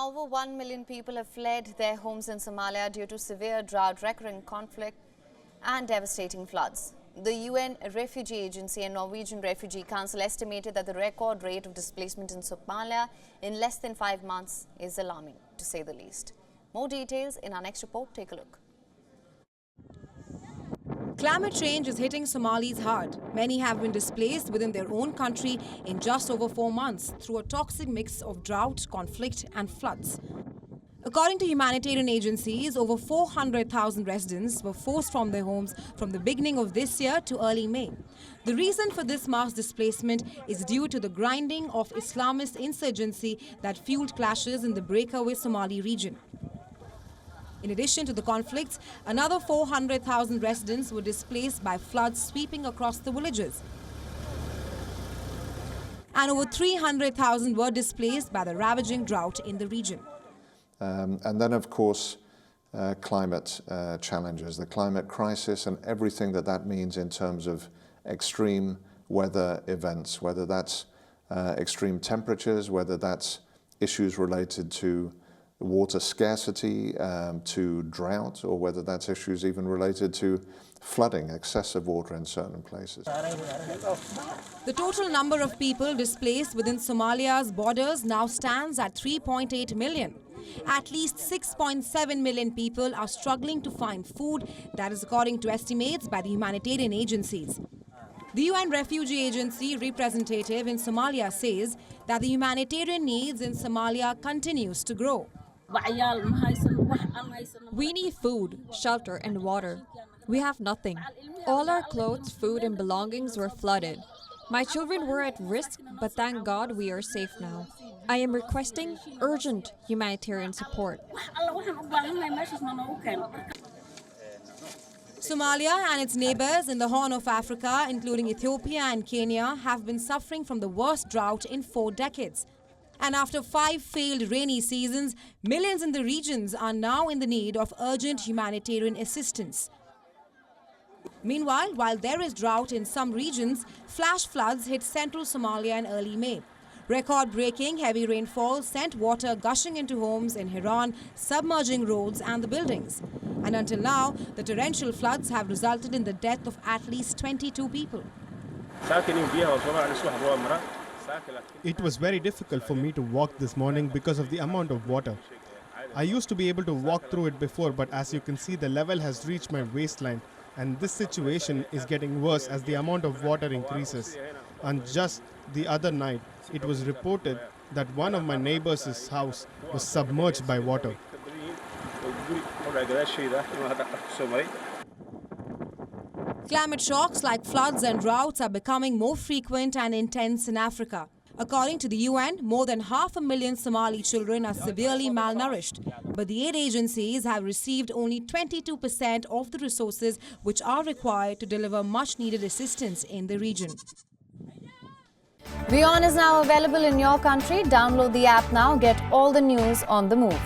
Now, over 1 million people have fled their homes in Somalia due to severe drought, recurrent conflict and devastating floods. The UN Refugee Agency and Norwegian Refugee Council estimated that the record rate of displacement in Somalia in less than 5 months is alarming, to say the least. More details in our next report. Take a look. Climate change is hitting Somalis hard. Many have been displaced within their own country in just over 4 months through a toxic mix of drought, conflict and floods. According to humanitarian agencies, over 400,000 residents were forced from their homes from the beginning of this year to early May. The reason for this mass displacement is due to the grinding of Islamist insurgency that fueled clashes in the breakaway Somali region. In addition to the conflicts, another 400,000 residents were displaced by floods sweeping across the villages. And over 300,000 were displaced by the ravaging drought in the region. And then, of course, climate challenges, the climate crisis and everything that means in terms of extreme weather events, whether that's extreme temperatures, whether that's issues related to water scarcity, to drought, or whether that's issues even related to flooding, excessive water in certain places. The total number of people displaced within Somalia's borders now stands at 3.8 million. At least 6.7 million people are struggling to find food, that is according to estimates by the humanitarian agencies. The UN Refugee Agency representative in Somalia says that the humanitarian needs in Somalia continues to grow. We need food, shelter and water. We have nothing. All our clothes, food and belongings were flooded. My children were at risk, but thank God we are safe now. I am requesting urgent humanitarian support. Somalia and its neighbors in the Horn of Africa, including Ethiopia and Kenya, have been suffering from the worst drought in 4 decades. And after 5 failed rainy seasons, millions in the regions are now in the need of urgent humanitarian assistance. Meanwhile, while there is drought in some regions, flash floods hit central Somalia in early May. Record-breaking heavy rainfall sent water gushing into homes in Hiran, submerging roads and the buildings. And until now, the torrential floods have resulted in the death of at least 22 people. It was very difficult for me to walk this morning because of the amount of water. I used to be able to walk through it before, but as you can see, the level has reached my waistline, and this situation is getting worse as the amount of water increases. And just the other night, it was reported that one of my neighbors' house was submerged by water. Climate shocks like floods and droughts are becoming more frequent and intense in Africa. According to the UN, more than 500,000 Somali children are severely malnourished. But the aid agencies have received only 22% of the resources which are required to deliver much-needed assistance in the region. WION is now available in your country. Download the app now. Get all the news on the move.